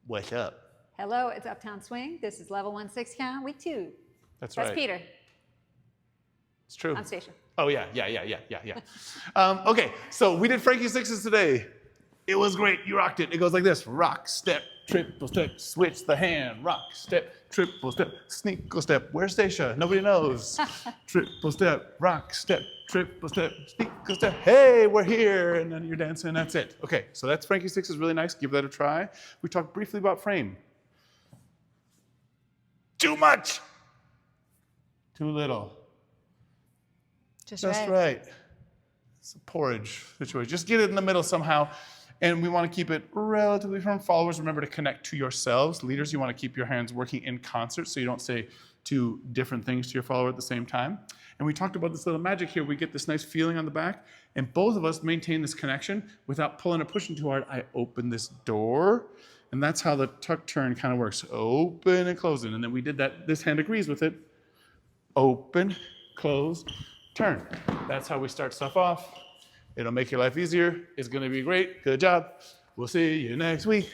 What's up? Hello, it's Uptown Swing. This is level 1-6 count, week 2. That's right. That's Peter. It's true. On station. Oh, yeah. Okay, so we did Frankie Sixes today. It was great. You rocked it. It goes like this. Rock, step, triple step, switch the hand. Rock, step, triple step, sneakle step. Where's Stacia? Nobody knows. Triple step, rock, step, triple step, sneakle step. Hey, we're here. And then you're dancing. That's it. Okay, so that's Frankie Sixes. Really nice. Give that a try. We talked briefly about frame. Too much. Too little. Just right. It's a porridge situation. Just get it in the middle somehow. And we want to keep it relatively firm. Followers, remember to connect to yourselves. Leaders, you want to keep your hands working in concert so you don't say two different things to your follower at the same time. And we talked about this little magic here. We get this nice feeling on the back, and both of us maintain this connection without pulling or pushing too hard. I open this door, and that's how the tuck turn kind of works. Open and closing. And then we did that. This hand agrees with it. Open, close, turn. That's how we start stuff off. It'll make your life easier. It's going to be great. Good job. We'll see you next week.